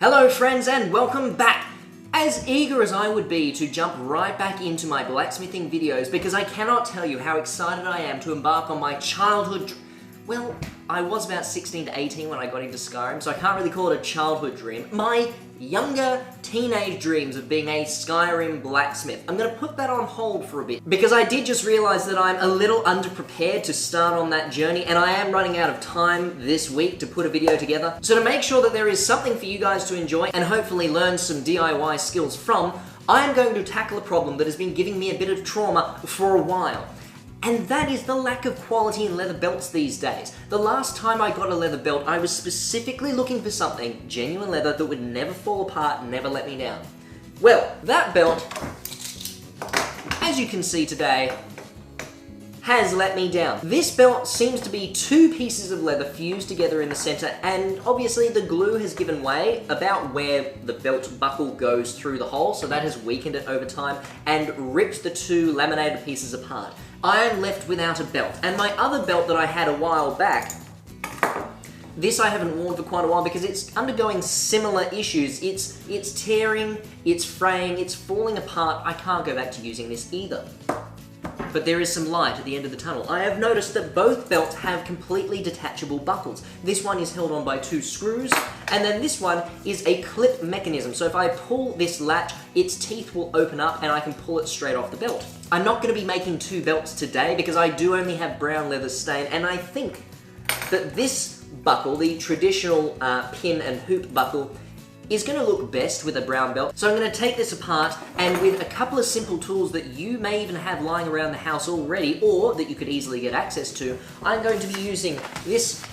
Hello friends and welcome back! As eager as I would be to jump right back into my blacksmithing videos because I cannot tell you how excited I am to embark on my childhood well, I was about 16 to 18 when I got into Skyrim, so I can't really call it a childhood dream. My younger teenage dreams of being a Skyrim blacksmith. I'm gonna put that on hold for a bit because I did just realize that I'm a little underprepared to start on that journey and I am running out of time this week to put a video together. So to make sure that there is something for you guys to enjoy and hopefully learn some DIY skills from, I am going to tackle a problem that has been giving me a bit of trauma for a while. And that is the lack of quality in leather belts these days. The last time I got a leather belt, I was specifically looking for something, genuine leather, that would never fall apart and never let me down. Well, that belt, as you can see today, has let me down. This belt seems to be two pieces of leather fused together in the center, and obviously the glue has given way about where the belt buckle goes through the hole, so that has weakened it over time and ripped the two laminated pieces apart. I am left without a belt, and my other belt that I had a while back, this I haven't worn for quite a while because it's undergoing similar issues. It's tearing, it's fraying, it's falling apart. I can't go back to using this either. But there is some light at the end of the tunnel. I have noticed that both belts have completely detachable buckles. This one is held on by two screws, and then this one is a clip mechanism. So if I pull this latch, its teeth will open up and I can pull it straight off the belt. I'm not going to be making two belts today because I do only have brown leather stain, and I think that this buckle, the traditional pin and hoop buckle, is going to look best with a brown belt. So I'm going to take this apart, and with a couple of simple tools that you may even have lying around the house already, or that you could easily get access to, I'm going to be using this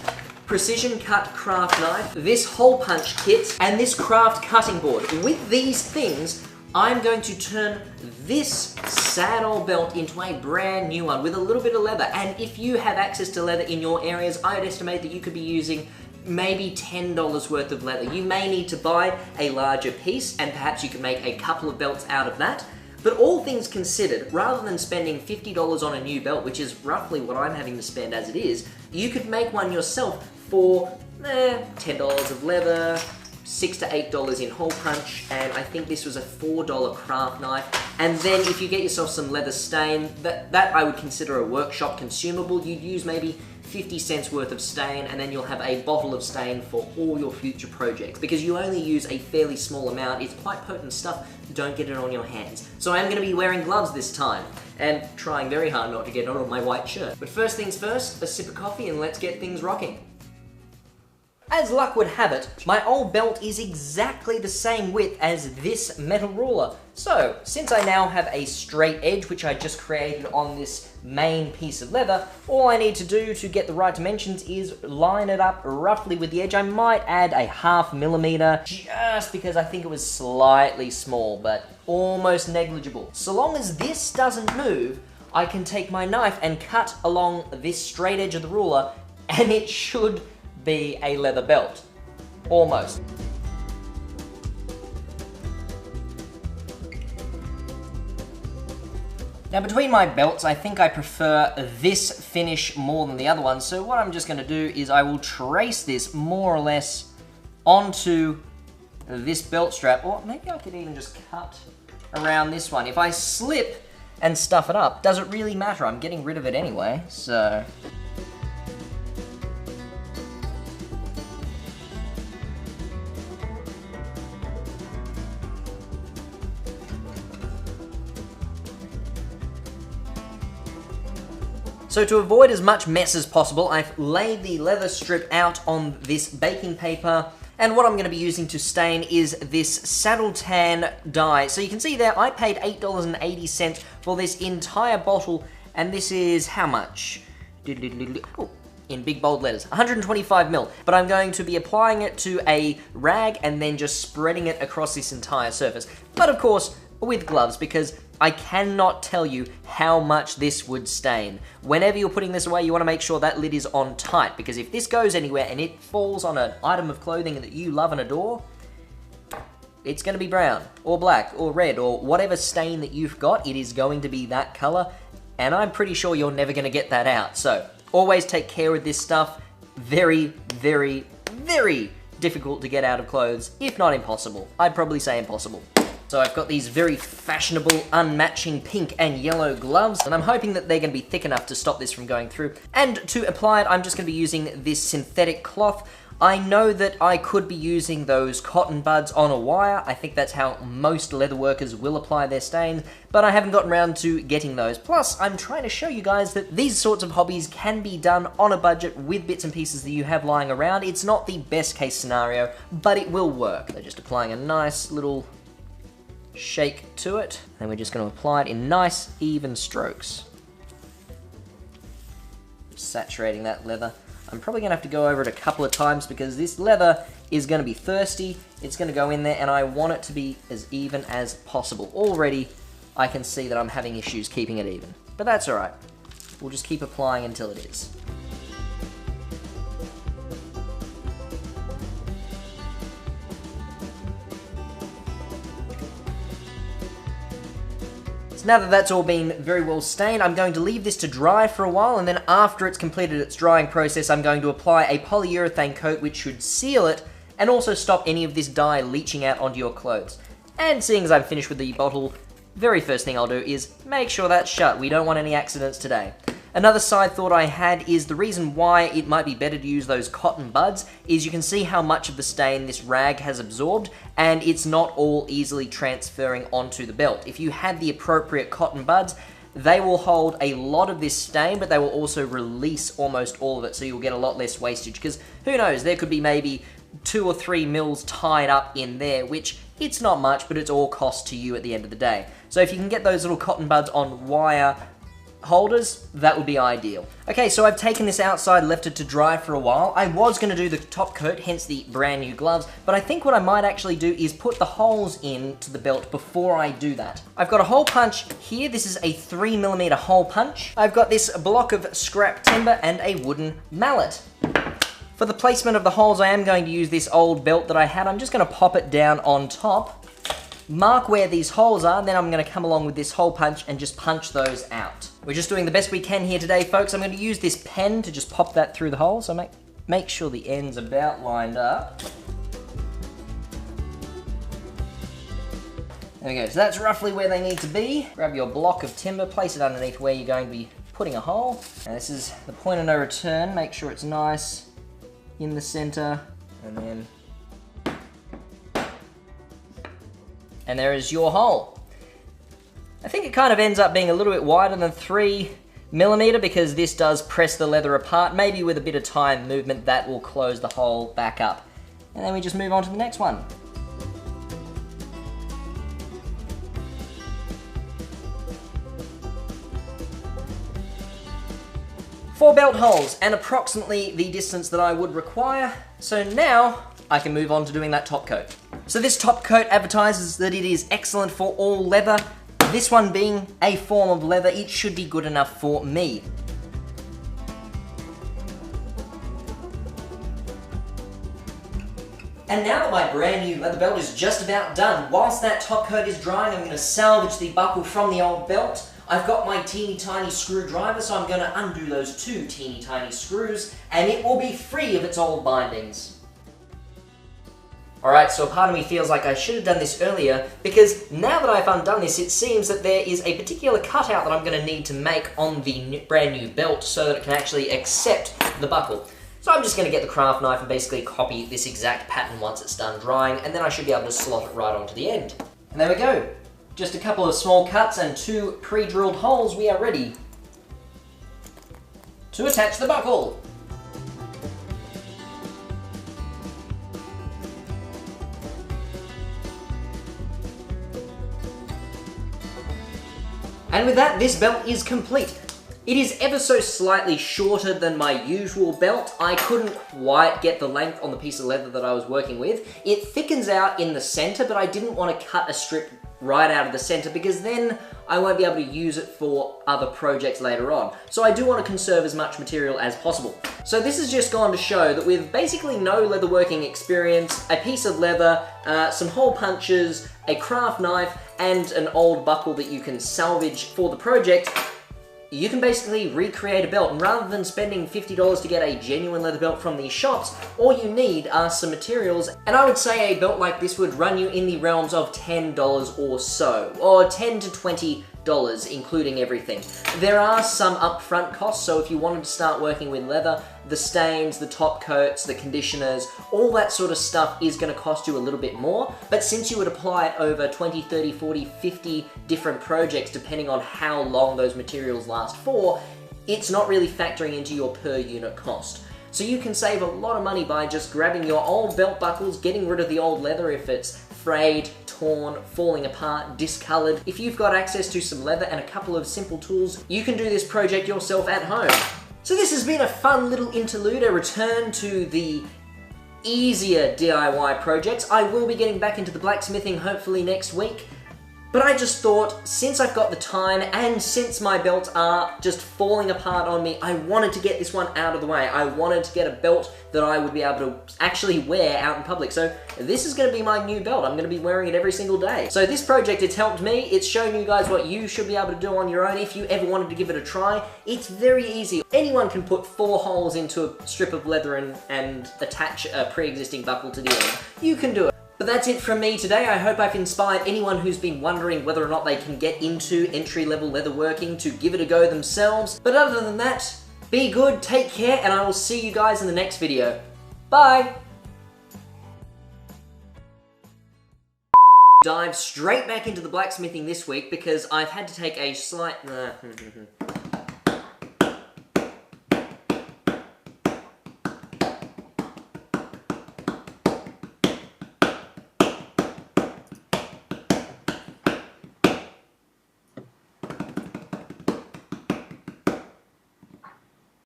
precision cut craft knife, this hole punch kit, and this craft cutting board. With these things, I'm going to turn this sad old belt into a brand new one with a little bit of leather. And if you have access to leather in your areas, I'd estimate that you could be using maybe $10 worth of leather. You may need to buy a larger piece, and perhaps you can make a couple of belts out of that. But all things considered, rather than spending $50 on a new belt, which is roughly what I'm having to spend as it is, you could make one yourself for $10 of leather, $6 to $8 in hole punch, and I think this was a $4 craft knife. And then if you get yourself some leather stain, that I would consider a workshop consumable. You'd use maybe 50 cents worth of stain, and then you'll have a bottle of stain for all your future projects. Because you only use a fairly small amount, it's quite potent stuff, don't get it on your hands. So I'm going to be wearing gloves this time, and trying very hard not to get it on my white shirt. But first things first, a sip of coffee and let's get things rocking. As luck would have it, my old belt is exactly the same width as this metal ruler. So, since I now have a straight edge, which I just created on this main piece of leather, all I need to do to get the right dimensions is line it up roughly with the edge. I might add a ½ millimeter, just because I think it was slightly small, but almost negligible. So long as this doesn't move, I can take my knife and cut along this straight edge of the ruler, and it should be a leather belt. Almost. Now between my belts, I think I prefer this finish more than the other one, so what I'm just going to do is I will trace this more or less onto this belt strap, or maybe I could even just cut around this one. If I slip and stuff it up, does it really matter? I'm getting rid of it anyway, so... So to avoid as much mess as possible, I've laid the leather strip out on this baking paper, and what I'm going to be using to stain is this saddle tan dye. So you can see there, I paid $8.80 for this entire bottle, and this is how much? Oh, in big bold letters, 125 mil. But I'm going to be applying it to a rag and then just spreading it across this entire surface. But of course, with gloves, because I cannot tell you how much this would stain. Whenever you're putting this away, you want to make sure that lid is on tight, because if this goes anywhere and it falls on an item of clothing that you love and adore, it's going to be brown, or black, or red, or whatever stain that you've got, it is going to be that color, and I'm pretty sure you're never going to get that out. So, always take care with this stuff. Very, very, very difficult to get out of clothes, if not impossible. I'd probably say impossible. So I've got these very fashionable, unmatching pink and yellow gloves, and I'm hoping that they're going to be thick enough to stop this from going through. And to apply it, I'm just going to be using this synthetic cloth. I know that I could be using those cotton buds on a wire. I think that's how most leather workers will apply their stains, but I haven't gotten around to getting those. Plus, I'm trying to show you guys that these sorts of hobbies can be done on a budget with bits and pieces that you have lying around. It's not the best case scenario, but it will work. So just applying a nice little shake to it, and we're just going to apply it in nice, even strokes. Saturating that leather. I'm probably going to have to go over it a couple of times because this leather is going to be thirsty. It's going to go in there, and I want it to be as even as possible. Already, I can see that I'm having issues keeping it even, but that's all right. We'll just keep applying until it is. So now that that's all been very well stained, I'm going to leave this to dry for a while, and then after it's completed its drying process, I'm going to apply a polyurethane coat which should seal it and also stop any of this dye leaching out onto your clothes. And seeing as I'm finished with the bottle, very first thing I'll do is make sure that's shut. We don't want any accidents today. Another side thought I had is the reason why it might be better to use those cotton buds is you can see how much of the stain this rag has absorbed, and it's not all easily transferring onto the belt. If you have the appropriate cotton buds, they will hold a lot of this stain, but they will also release almost all of it, so you'll get a lot less wastage, because who knows, there could be maybe 2 or 3 mils tied up in there, which it's not much, but it's all cost to you at the end of the day. So if you can get those little cotton buds on wire holders, that would be ideal. Okay, so I've taken this outside, left it to dry for a while. I was going to do the top coat, hence the brand new gloves, but I think what I might actually do is put the holes into the belt before I do that. I've got a hole punch here. This is a 3mm hole punch. I've got this block of scrap timber and a wooden mallet. For the placement of the holes, I am going to use this old belt that I had. I'm just going to pop it down on top, mark where these holes are, and then I'm going to come along with this hole punch and just punch those out. We're just doing the best we can here today, folks. I'm going to use this pen to just pop that through the hole, so make sure the end's about lined up. There we go, so that's roughly where they need to be. Grab your block of timber, place it underneath where you're going to be putting a hole. And this is the point of no return. Make sure it's nice in the center, and there is your hole. I think it kind of ends up being a little bit wider than 3mm because this does press the leather apart. Maybe with a bit of time movement that will close the hole back up. And then we just move on to the next one. Four belt holes and approximately the distance that I would require. So now I can move on to doing that top coat. So this top coat advertises that it is excellent for all leather. This one being a form of leather, it should be good enough for me. And now that my brand new leather belt is just about done, whilst that top coat is drying, I'm going to salvage the buckle from the old belt. I've got my teeny tiny screwdriver, so I'm going to undo those 2 teeny tiny screws, and it will be free of its old bindings. Alright, so a part of me feels like I should have done this earlier, because now that I've undone this, it seems that there is a particular cutout that I'm going to need to make on the brand new belt so that it can actually accept the buckle. So I'm just going to get the craft knife and basically copy this exact pattern once it's done drying, and then I should be able to slot it right onto the end. And there we go. Just a couple of small cuts and 2 pre-drilled holes, we are ready to attach the buckle. And with that, this belt is complete. It is ever so slightly shorter than my usual belt. I couldn't quite get the length on the piece of leather that I was working with. It thickens out in the center, but I didn't want to cut a strip right out of the center because then I won't be able to use it for other projects later on. So I do want to conserve as much material as possible. So this has just gone to show that with basically no leatherworking experience, a piece of leather, some hole punches, a craft knife, and an old buckle that you can salvage for the project, you can basically recreate a belt, and rather than spending $50 to get a genuine leather belt from these shops, all you need are some materials, and I would say a belt like this would run you in the realms of $10 or so, or $10 to $20, including everything. There are some upfront costs, so if you wanted to start working with leather, the stains, the top coats, the conditioners, all that sort of stuff is going to cost you a little bit more, but since you would apply it over 20, 30, 40, 50 different projects, depending on how long those materials last for, it's not really factoring into your per unit cost. So you can save a lot of money by just grabbing your old belt buckles, getting rid of the old leather if it's frayed, torn, falling apart, discolored. If you've got access to some leather and a couple of simple tools, you can do this project yourself at home. So this has been a fun little interlude, a return to the easier DIY projects. I will be getting back into the blacksmithing hopefully next week. But I just thought, since I've got the time and since my belts are just falling apart on me, I wanted to get this one out of the way. I wanted to get a belt that I would be able to actually wear out in public. So this is going to be my new belt. I'm going to be wearing it every single day. So this project, it's helped me. It's shown you guys what you should be able to do on your own if you ever wanted to give it a try. It's very easy. Anyone can put 4 holes into a strip of leather and attach a pre-existing buckle to the end. You can do it. But that's it from me today. I hope I've inspired anyone who's been wondering whether or not they can get into entry-level leatherworking to give it a go themselves. But other than that, be good, take care, and I will see you guys in the next video. Bye! Dive straight back into the blacksmithing this week because I've had to take a slight...